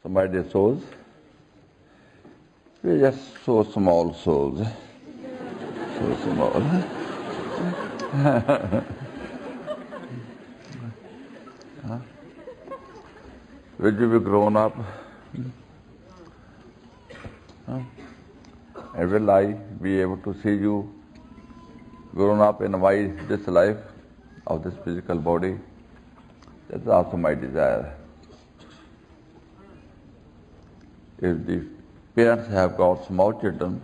So my dear souls, we are just so small souls, so small. Will you be grown up? And will I be able to see you grown up in this life of this physical body? That's also my desire. If the parents have got small children,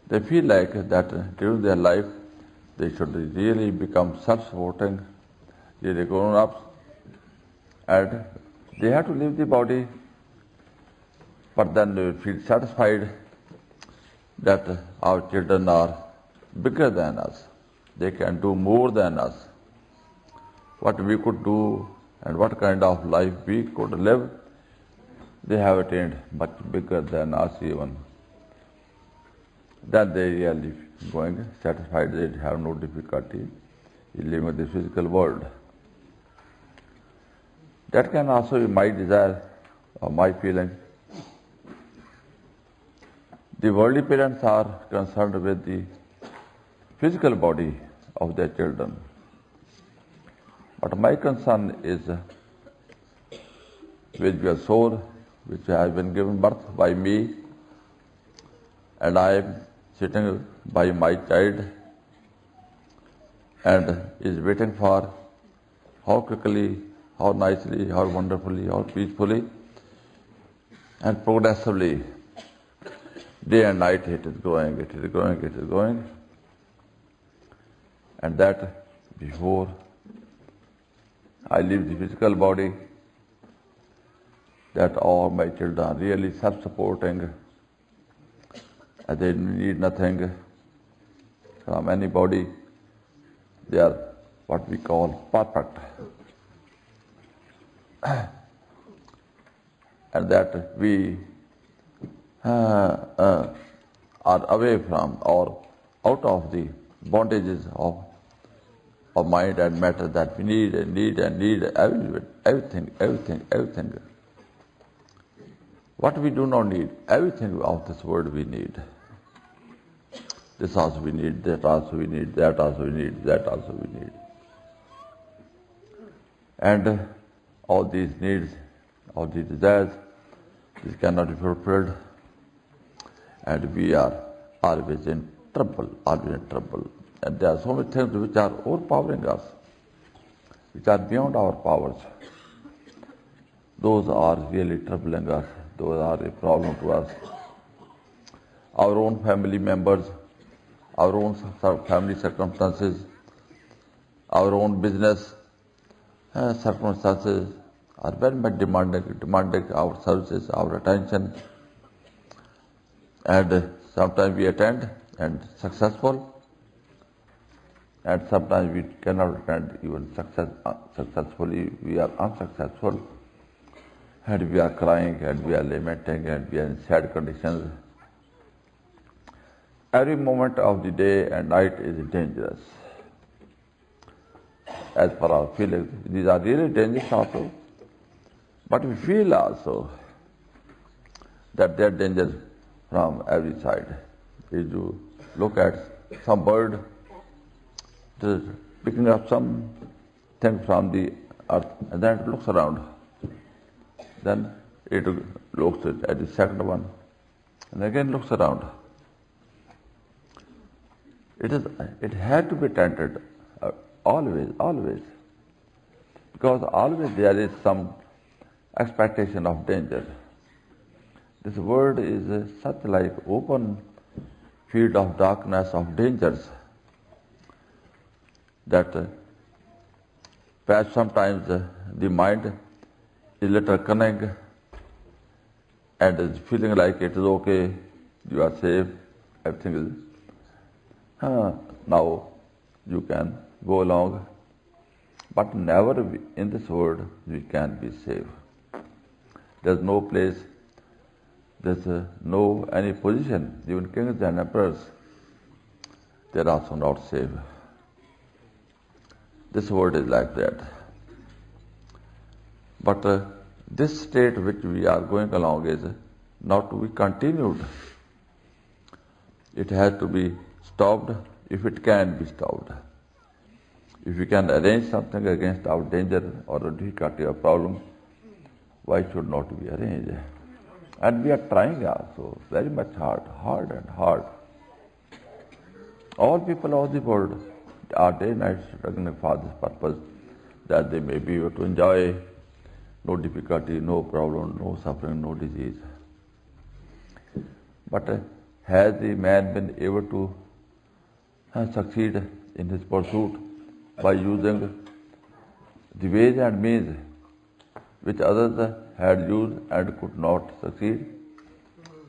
they feel like that during their life they should really become self-supporting, really grown up, and they have to leave the body, but then they feel satisfied that our children are bigger than us. They can do more than us. What we could do and what kind of life we could live, they have attained much bigger than us even. Then they really going satisfied, they have no difficulty in living in the physical world. That can also be my desire or my feeling. The worldly parents are concerned with the physical body of their children. But my concern is with your soul, which has been given birth by me, and I am sitting by my child and is waiting for how quickly, how nicely, how wonderfully, how peacefully and progressively, day and night it is growing, it is growing, it is growing. And that before I leave the physical body, that all my children are really self-supporting, and they need nothing from anybody. They are what we call perfect. And that we are away from or out of the bondages of mind and matter that we need everything. What we do not need, everything of this world we need. This also we need, that also we need, that also we need, that also we need. And all these needs, all these desires, this cannot be fulfilled. And we are always in trouble, always in trouble. And there are so many things which are overpowering us, which are beyond our powers. Those are really troubling us. Those are a problem to us. Our own family members, our own family circumstances, our own business circumstances are very much demanding our services, our attention. And sometimes we attend and successful, and sometimes we cannot attend even successfully. We are unsuccessful, and we are crying, and we are lamenting, and we are in sad conditions. Every moment of the day and night is dangerous. As per our feelings, these are really dangerous also. But we feel also that they are dangerous from every side. If you look at some bird, it is picking up something from the earth, and then it looks around. Then it looks at the second one, and again looks around. It had to be tended always, because always there is some expectation of danger. This world is such like open field of darkness, of dangers, that perhaps sometimes the mind is a little cunning and is feeling like it is okay, you are safe, everything is, now you can go along. But never in this world we can be safe. There's no place, there's no any position, even kings and emperors, they're also not safe. This world is like that. But this state which we are going along is not to be continued. It has to be stopped if it can be stopped. If we can arrange something against our danger or a difficulty or problem, why should not we arrange? And we are trying also very much hard and hard. All people of the world are day and night struggling for this purpose, that they may be able to enjoy no difficulty, no problem, no suffering, no disease. But has the man been able to succeed in his pursuit by using the ways and means which others had used and could not succeed?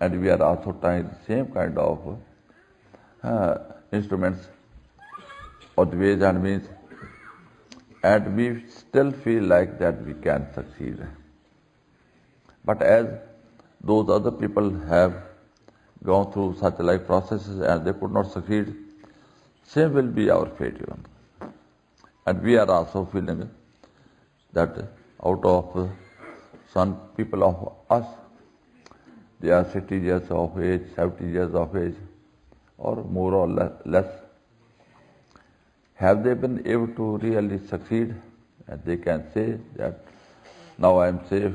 And we are also trying the same kind of instruments or the ways and means, and we still feel like that we can succeed. But as those other people have gone through such life processes and they could not succeed, same will be our fate even. And we are also feeling that out of some people of us, they are 60 years of age, 70 years of age, or more or less. Have they been able to really succeed? And they can say that now I am safe,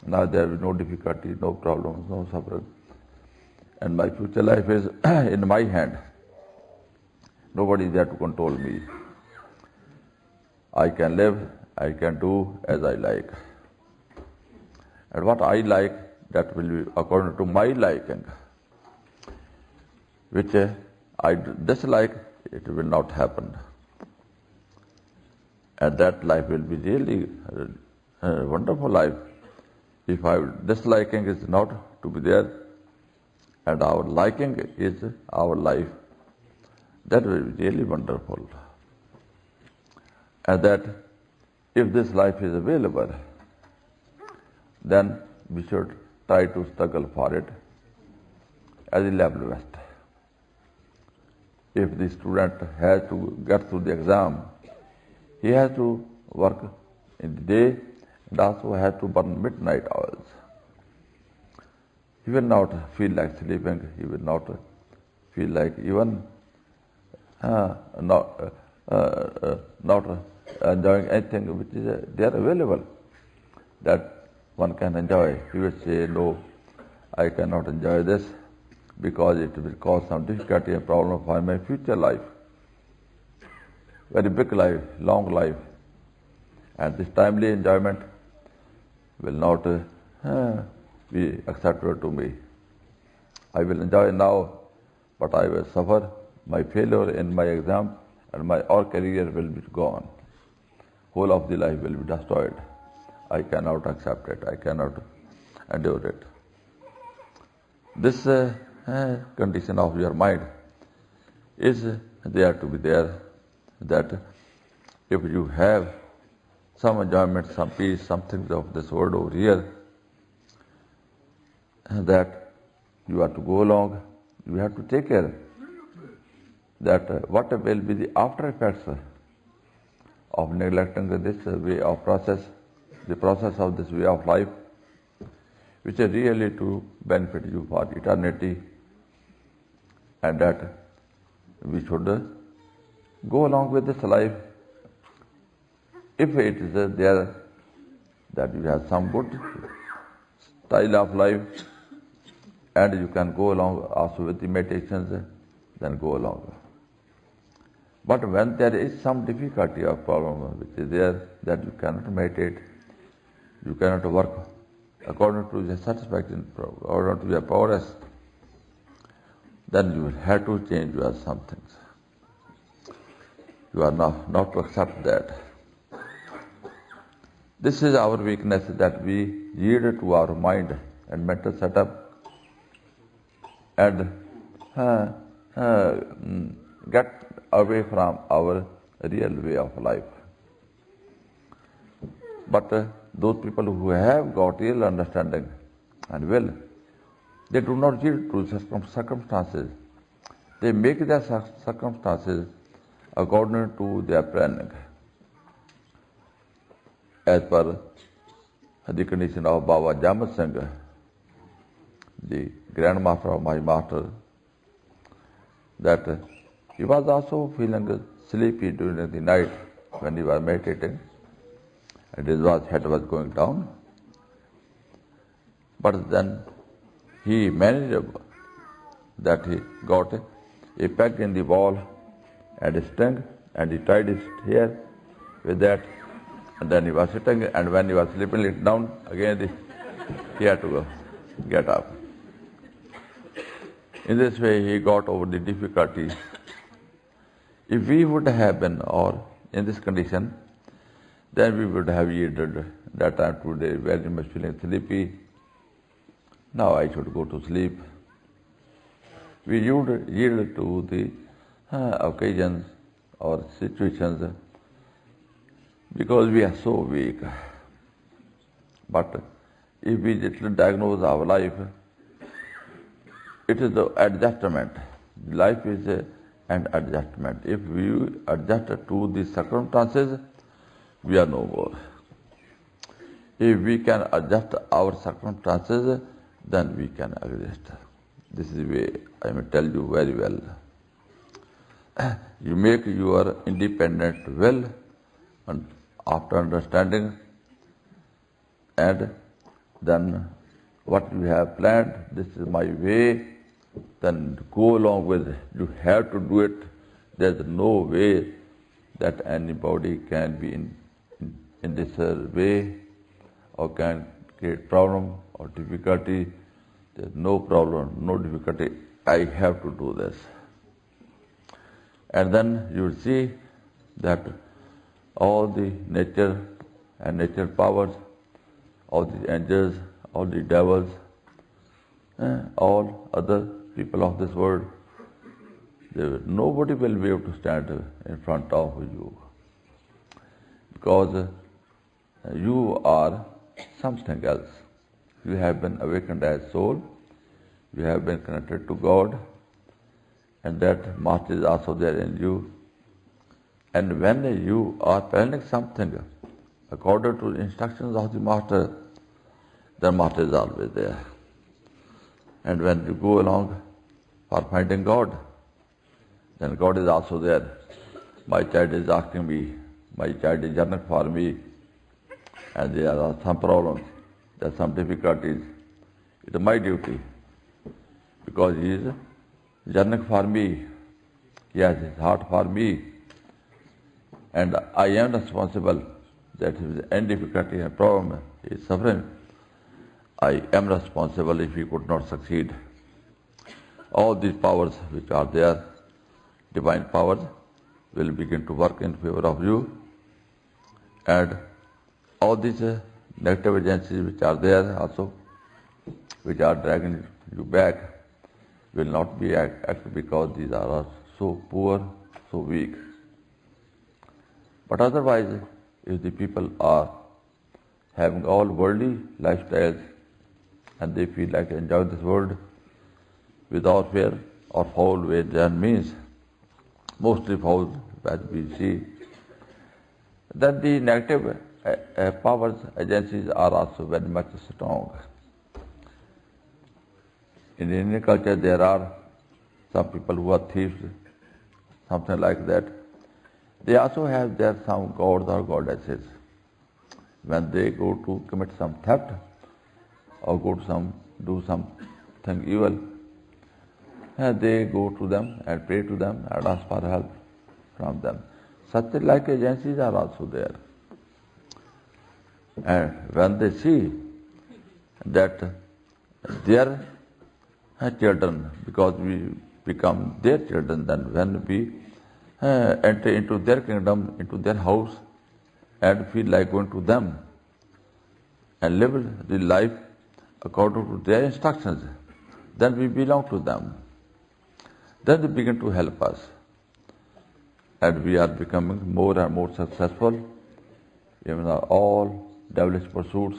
now there is no difficulty, no problems, no suffering, and my future life is in my hand. Nobody is there to control me. I can live, I can do as I like. And what I like, that will be according to my liking. Which I dislike, it will not happen. And that life will be really a wonderful life. If our disliking is not to be there, and our liking is our life, that will be really wonderful. And that if this life is available, then we should try to struggle for it as a level best. If the student has to get through the exam, he has to work in the day and also has to burn midnight hours. He will not feel like sleeping, he will not feel like even not enjoying anything which is there available that one can enjoy. He will say, no, I cannot enjoy this because it will cause some difficulty and problem for my future life. Very big life, long life. And this timely enjoyment will not be acceptable to me. I will enjoy now, but I will suffer my failure in my exam and my all career will be gone. Whole of the life will be destroyed. I cannot accept it. I cannot endure it. This condition of your mind is there to be there, that if you have some enjoyment, some peace, some things of this world over here, that you have to go along, you have to take care that what will be the after effects of neglecting this way of process, the process of this way of life, which is really to benefit you for eternity, and that we should go along with this life. If it is there that you have some good style of life and you can go along also with the meditations, then go along. But when there is some difficulty or problem which is there that you cannot meditate, you cannot work according to your satisfaction, according to your progress, then you will have to change your some things. You are not to accept that. This is our weakness, that we yield to our mind and mental setup and get away from our real way of life. But those people who have got real understanding and will, they do not yield to circumstances. They make their circumstances according to their planning, as per the condition of Baba Jamat Singh, the grandmaster of my master, that he was also feeling sleepy during the night when he was meditating, and his head was going down. But then he managed that he got a peg in the wall and a string, and he tied his hair with that, and then he was sitting, and when he was sleeping it down, again he had to get up. In this way he got over the difficulty. If we would have been or in this condition, then we would have yielded that time today, very much feeling sleepy. Now I should go to sleep. We yield to the occasions or situations because we are so weak. But if we just diagnose our life, it is the adjustment. Life is an adjustment. If we adjust to the circumstances, we are no more. If we can adjust our circumstances, then we can exist. This is the way I may tell you very well. You make your independent will, and after understanding, and then what you have planned, this is my way, then go along with it. You have to do it. There's no way that anybody can be in this way or can create problem or difficulty. There's no problem, no difficulty. I have to do this. And then you will see that all the nature and nature powers, all the angels, all the devils, all other people of this world, nobody will be able to stand in front of you, because you are something else. You have been awakened as soul, you have been connected to God, and that master is also there in you. And when you are planning something according to the instructions of the master, the master is always there. And when you go along for finding God, then God is also there. My child is asking me, my child is yearning for me, and there are some problems, there are some difficulties. It is my duty, because he is yearning for me, he has his heart for me, and I am responsible that if there is any difficulty and problem, he is suffering. I am responsible if he could not succeed. All these powers which are there, divine powers, will begin to work in favor of you, and all these negative agencies which are there also, which are dragging you back, will not be act because these are so poor, so weak. But otherwise, if the people are having all worldly lifestyles and they feel like enjoying this world without fear or foul ways and means, mostly foul as we see, then the negative powers, agencies are also very much strong. In Indian culture, there are some people who are thieves, something like that. They also have their some gods or goddesses. When they go to commit some theft or do something evil, they go to them and pray to them and ask for help from them. Such like agencies are also there. And when they see that their children, because we become their children, then when we enter into their kingdom, into their house, and feel like going to them and live the life according to their instructions, then we belong to them. Then they begin to help us, and we are becoming more and more successful in all devilish pursuits,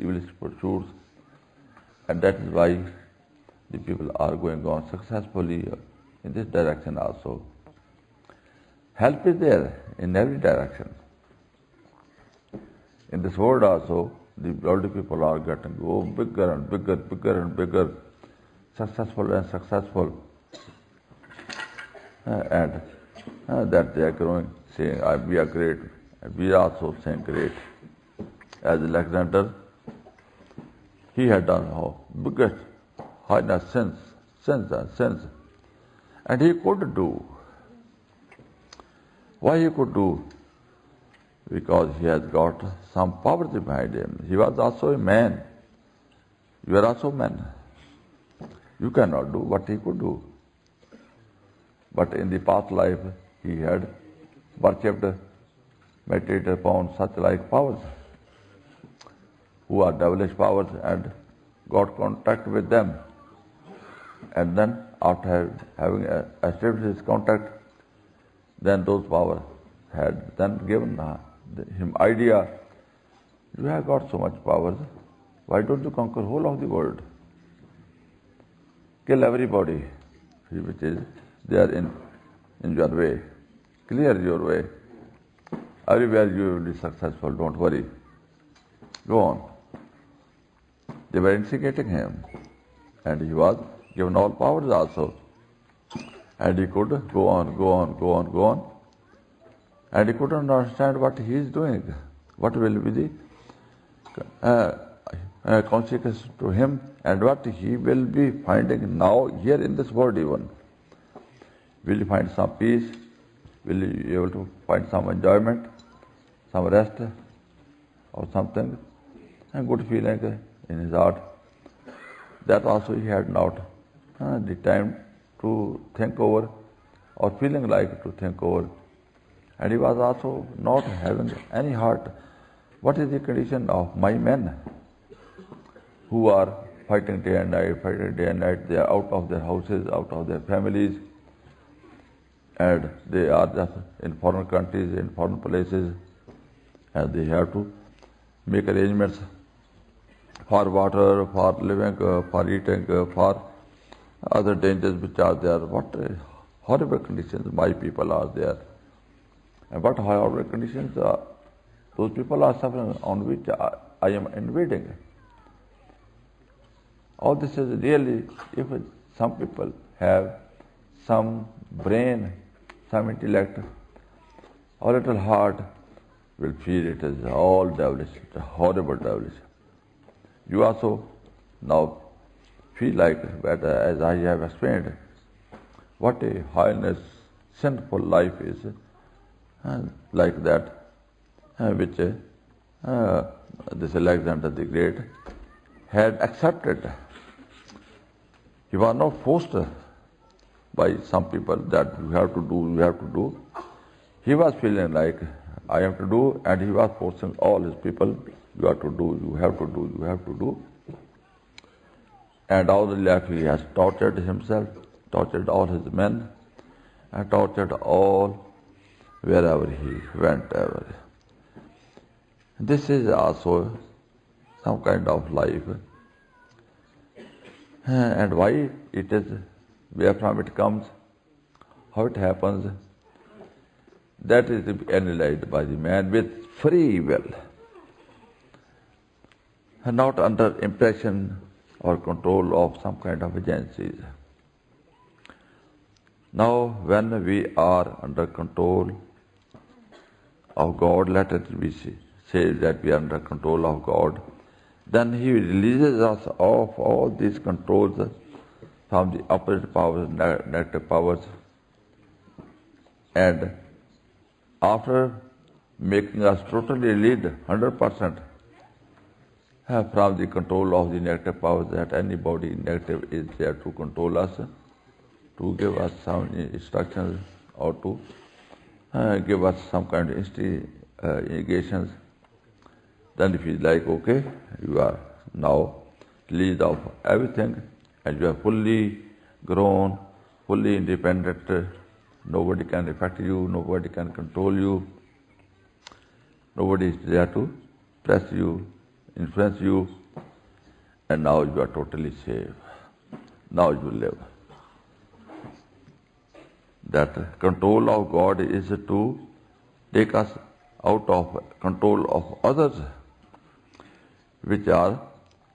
evilish pursuits, and that is why the people are going on successfully in this direction also. Help is there in every direction. In this world also, the worldly people are getting bigger and bigger, bigger and bigger, successful and successful, and that they are growing, saying, we are great, and we are also saying great. As Alexander, he had done biggest heinous sins, and he could do. Why he could do? Because he has got some power behind him. He was also a man. You are also men. You cannot do what he could do. But in the past life, he had worshipped, meditated upon such like powers, who are devilish powers, and got contact with them. And then, after having established his contact, then those powers had then given him idea, you have got so much power, why don't you conquer whole of the world? Kill everybody which is there in your way. Clear your way. Everywhere you will be successful, don't worry. Go on. They were instigating him, and he was given all powers also. And he could go on. And he couldn't understand what he is doing. What will be the consequence to him, and what he will be finding now here in this world even. Will he find some peace? Will he be able to find some enjoyment, some rest, or something? A good feeling in his heart. That also he had not the time to think over, or feeling like to think over. And he was also not having any heart. What is the condition of my men who are fighting day and night? They are out of their houses, out of their families, and they are just in foreign countries, in foreign places, and they have to make arrangements for water, for living, for eating, for other dangers which are there. What horrible conditions my people are there. And what horrible conditions those people are suffering, on which I am invading. All this is really, if some people have some brain, some intellect, or little heart, will feel it is all devilish, it's horrible devilish. You also now feel like that, as I have explained, what a heinous, sinful life is, like that, which this Alexander the Great had accepted. He was not forced by some people that you have to do. He was feeling like, I have to do, and he was forcing all his people, you have to do. And all the life he has tortured himself, tortured all his men, and tortured all wherever he went ever. This is also some kind of life. And why it is, where from it comes, how it happens, that is to be analyzed by the man with free will, and not under impression or control of some kind of agencies. Now, when we are under control of God, let it be say that we are under control of God, then He releases us of all these controls from the opposite powers, negative powers, and after making us totally released 100% from the control of the negative powers, that anybody negative is there to control us, to give us some instructions, or to give us some kind of instigations, then if it's like, okay, you are now released of everything, and you are fully grown, fully independent, nobody can affect you, nobody can control you, nobody is there to press you, influence you, and now you are totally safe. Now you live. That control of God is to take us out of control of others. which are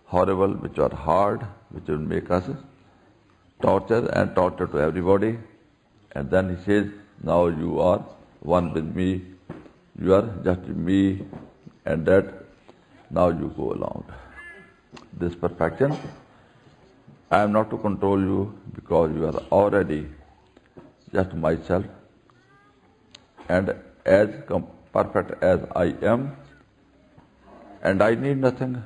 horrible, which are hard, which will make us torture to everybody. And then he says, now you are one with me, you are just me, and that now you go along. This perfection, I am not to control you because you are already just myself, and as perfect as I am, and I need nothing.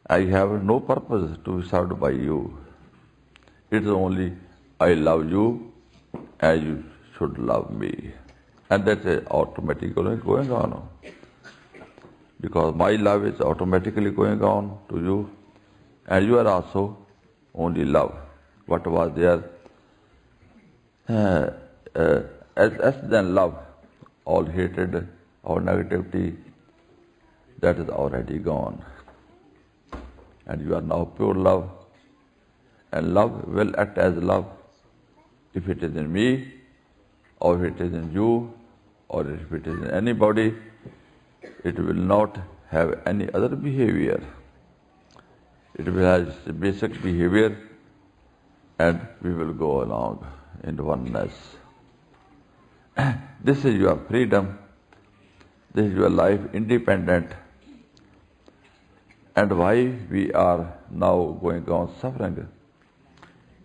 I have no purpose to be served by you. It is only I love you as you should love me. And that's automatically going on. Because my love is automatically going on to you, and you are also only love. What was there as than love, all hatred, all negativity, that is already gone. And you are now pure love, and love will act as love. If it is in me, or if it is in you, or if it is in anybody, it will not have any other behavior. It will have its basic behavior, and we will go along in oneness. This is your freedom. This is your life independent. And why we are now going on suffering?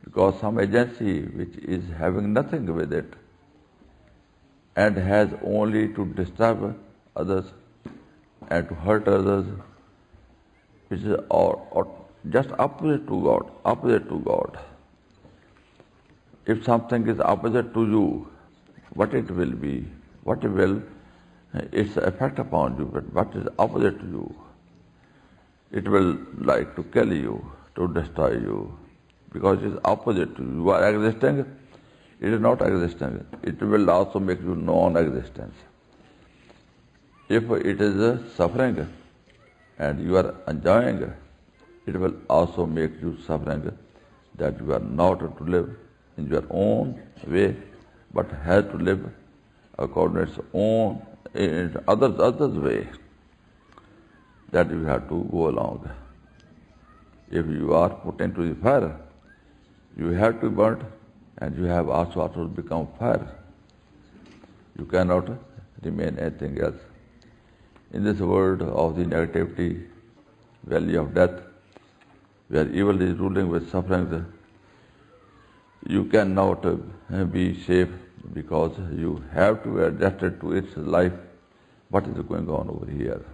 Because some agency which is having nothing with it and has only to disturb others and to hurt others, which is or just opposite to God. If something is opposite to you, what it will be? What will its effect upon you? But what is opposite to you? It will like to kill you, to destroy you, because it is opposite to you. You are existing, it is not existing. It will also make you non-existence. If it is suffering and you are enjoying, it will also make you suffering, that you are not to live in your own way, but has to live according to its own, in others' way. That you have to go along. If you are put into the fire, you have to burn, and you have also to become fire. You cannot remain anything else. In this world of the negativity, valley of death, where evil is ruling with suffering, you cannot be safe, because you have to be adjusted to its life, what is going on over here.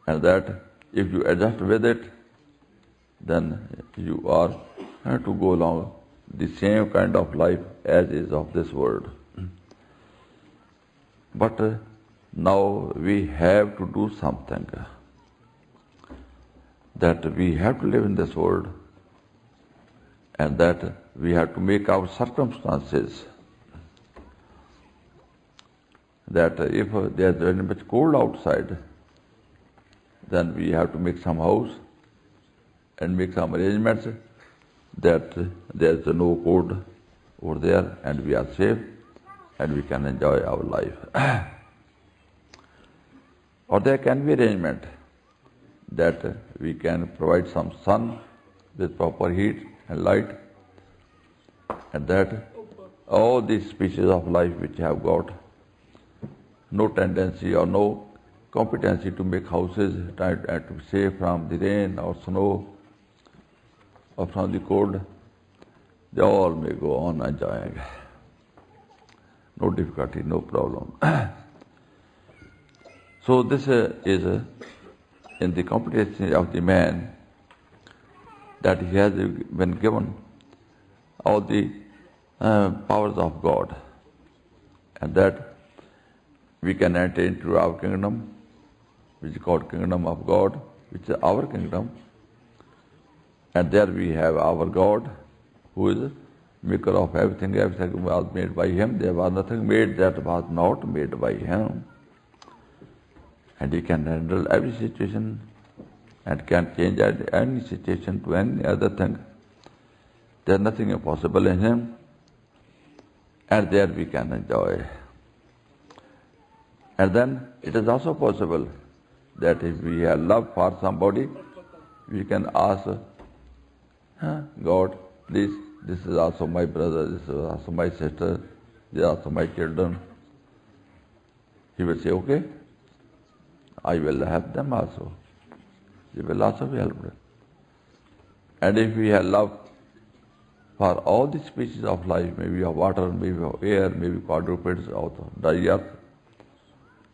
And that if you adjust with it, then you are to go along the same kind of life as is of this world. But now we have to do something, that we have to live in this world, and that we have to make our circumstances, that if there is very much cold outside, then we have to make some house and make some arrangements that there is no cold over there, and we are safe and we can enjoy our life. Or there can be arrangement that we can provide some sun with proper heat and light, and that all these species of life which have got no tendency or no competency to make houses and to save from the rain or snow or from the cold, they all may go on enjoying. No difficulty, no problem. So this is in the competency of the man, that he has been given all the powers of God, and that we can enter into our kingdom, which is called kingdom of God, which is our kingdom. And there we have our God, who is maker of everything. Everything was made by Him. There was nothing made that was not made by Him. And He can handle every situation and can change any situation to any other thing. There is nothing impossible in Him. And there we can enjoy. And then it is also possible that if we have love for somebody, we can ask God, please, this is also my brother, this is also my sister, they are also my children. He will say, okay, I will help them also. They will also be helped. And if we have love for all the species of life, maybe of water, maybe of air, maybe quadrupeds of the earth,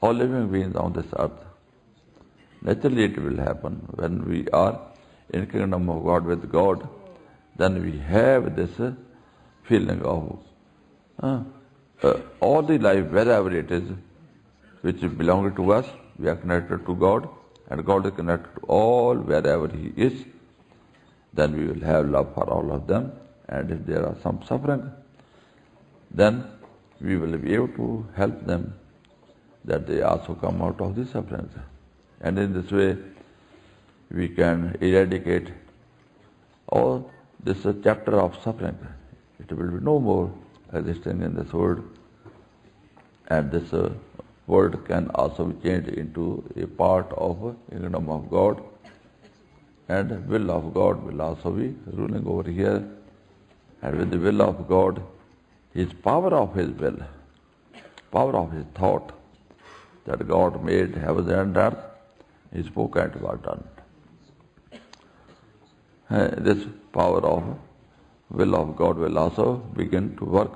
all living beings on this earth, naturally it will happen. When we are in kingdom of God with God, then we have this feeling of all the life, wherever it is, which belongs to us, we are connected to God, and God is connected to all, wherever He is, then we will have love for all of them. And if there are some suffering, then we will be able to help them, that they also come out of the suffering. And in this way, we can eradicate all this chapter of suffering. It will be no more existing in this world. And this world can also be changed into a part of the kingdom of God. And will of God will also be ruling over here. And with the will of God, His power of His will, power of His thought, that God made heaven and earth, He spoke and it was done. This power of will of God will also begin to work,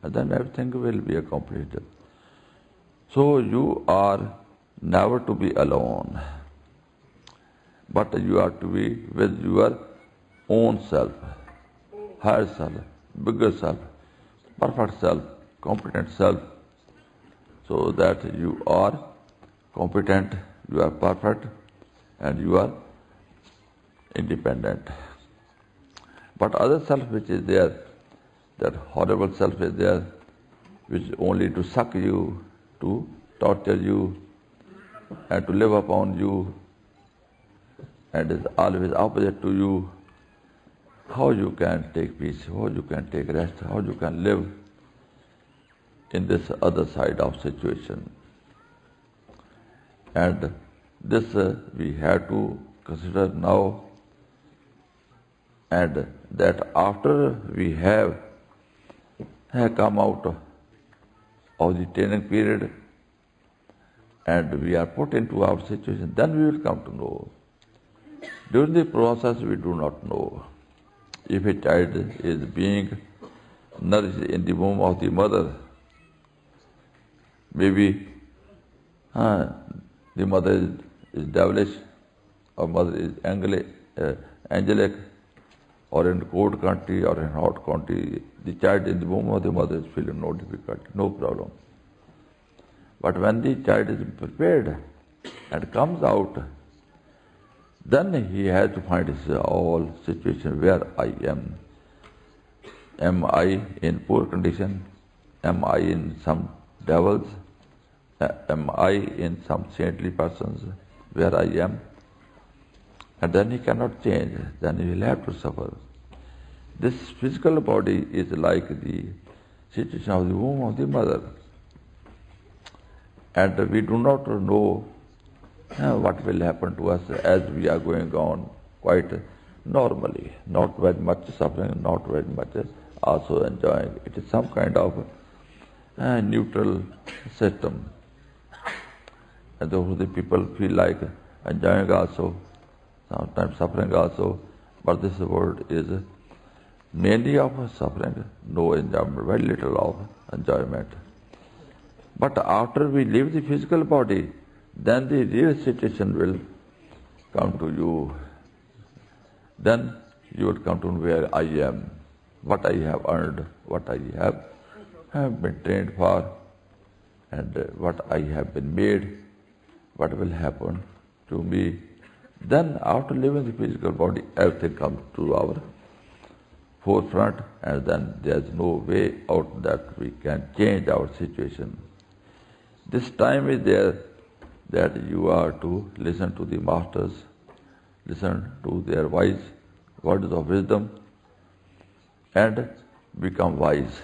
and then everything will be accomplished. So you are never to be alone, but you are to be with your own self, higher self, bigger self, perfect self, competent self, so that you are competent, you are perfect, and you are independent. But other self which is there, that horrible self is there, which is only to suck you, to torture you, and to live upon you, and is always opposite to you, how you can take peace, how you can take rest, how you can live in this other side of situation. And this we have to consider now, and that after we have come out of the training period and we are put into our situation, then we will come to know. During the process we do not know. If a child is being nourished in the womb of the mother, maybe the mother is devilish, or mother is angelic, or in cold country or in hot country, the child in the womb of the mother is feeling no difficulty, no problem. But when the child is prepared and comes out, then he has to find his all situation where I am. Am I in poor condition? Am I in some devils? Am I in some saintly persons where I am? And then he cannot change, then he will have to suffer. This physical body is like the situation of the womb of the mother. And we do not know what will happen to us as we are going on quite normally. Not very much suffering, not very much also enjoying. It is some kind of neutral system. And therefore the people feel like enjoying also, sometimes suffering also, but this world is mainly of suffering, no enjoyment, very little of enjoyment. But after we leave the physical body, then the real situation will come to you. Then you will come to where I am, what I have earned, what I have been trained for, and what I have been made, what will happen to me. Then after leaving the physical body, everything comes to our forefront, and then there is no way out that we can change our situation. This time is there that you are to listen to the masters, listen to their wise words of wisdom, and become wise,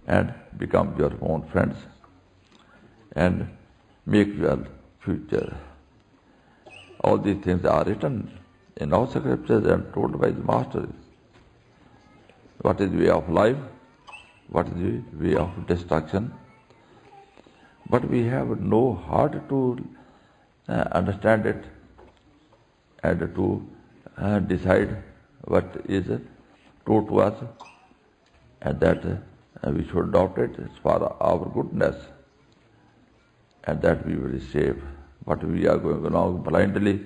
and become your own friends, and make your future. All these things are written in all scriptures and told by the Master. What is the way of life? What is the way of destruction? But we have no heart to understand it and to decide what is true to us, and that we should adopt it for our goodness, and that we will be safe. But we are going along blindly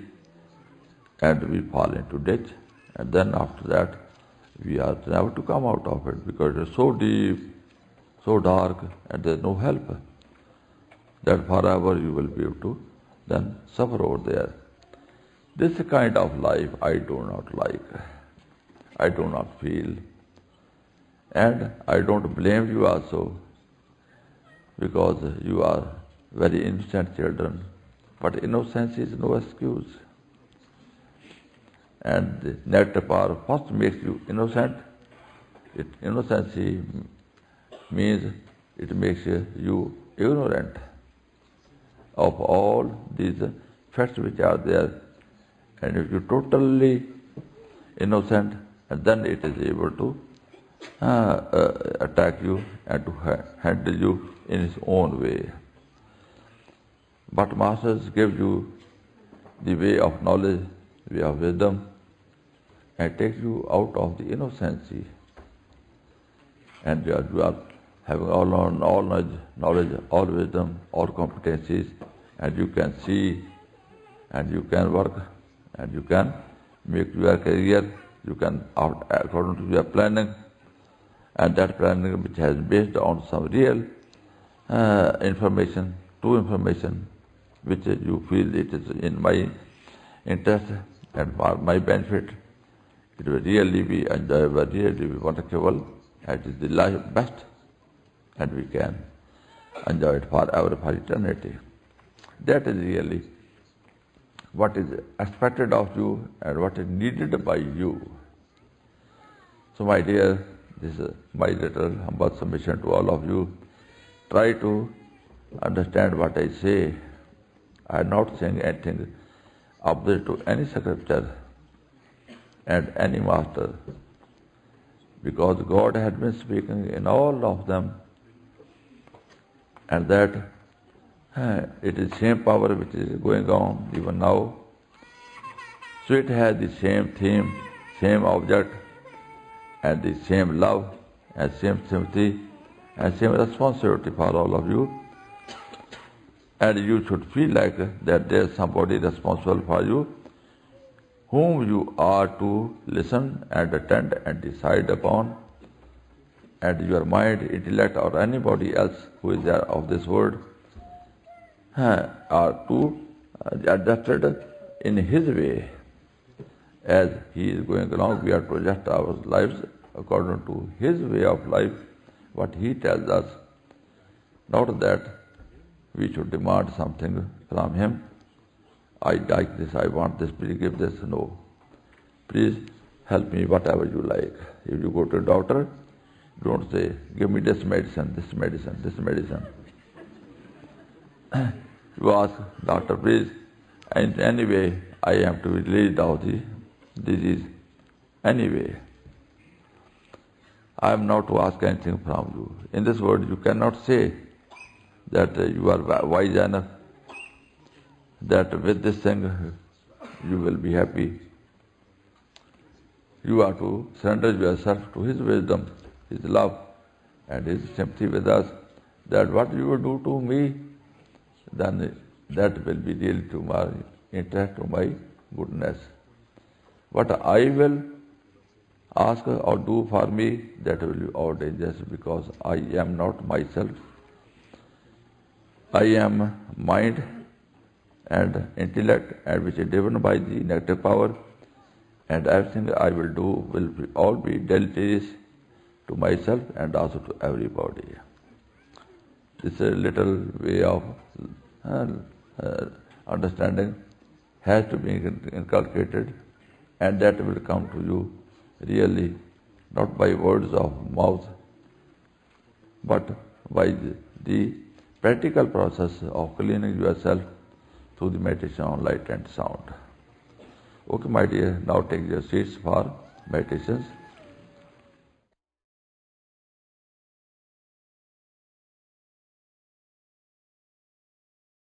and we fall into ditch, and then after that we are never to come out of it because it is so deep, so dark, and there is no help. That forever you will be able to then suffer over there. This kind of life I do not like. I do not feel. And I don't blame you also, because you are very innocent children. But innocence is no excuse. And the negative power first makes you innocent. Innocency means it makes you ignorant of all these facts which are there. And if you totally innocent, and then it is able to attack you and to handle you in its own way. But Masters give you the way of knowledge, way of wisdom, and take you out of the innocency. And you are having all knowledge, all wisdom, all competencies, and you can see, and you can work, and you can make your career, you can according to your planning, and that planning which has based on some real information, true information, which you feel it is in my interest and for my benefit, it will really be enjoyable, really be wonderful, and it is the life best, and we can enjoy it forever, for eternity. That is really what is expected of you and what is needed by you. So my dear, this is my little humble submission to all of you. Try to understand what I say. I am not saying anything opposite to any scripture and any master, because God had been speaking in all of them, and that it is same power which is going on even now. So it has the same theme, same object, and the same love, and same sympathy, and same responsibility for all of you. And you should feel like that there is somebody responsible for you, whom you are to listen and attend and decide upon, and your mind, intellect, or anybody else who is there of this world are to adjusted in his way. As he is going along, we are to adjust our lives according to his way of life, what he tells us. Not that we should demand something from him. I like this, I want this, please give this. No. Please help me whatever you like. If you go to a doctor, don't say, give me this medicine, this medicine, this medicine. You ask, doctor, please, in any way I am to be released of the disease. Anyway, I am not to ask anything from you. In this world, you cannot say that you are wise enough, that with this thing you will be happy. You are to surrender yourself to his wisdom, his love, and his sympathy with us, that what you will do to me, then that will be really to my interest, to my goodness. What I will ask or do for me, that will be all dangerous, because I am not myself. I am mind and intellect, and which is driven by the negative power, and everything I will do will all be deleterious to myself and also to everybody. This little way of understanding has to be inculcated, and that will come to you really not by words of mouth, but by the practical process of cleaning yourself through the meditation on light and sound. Okay, my dear, now take your seats for meditations.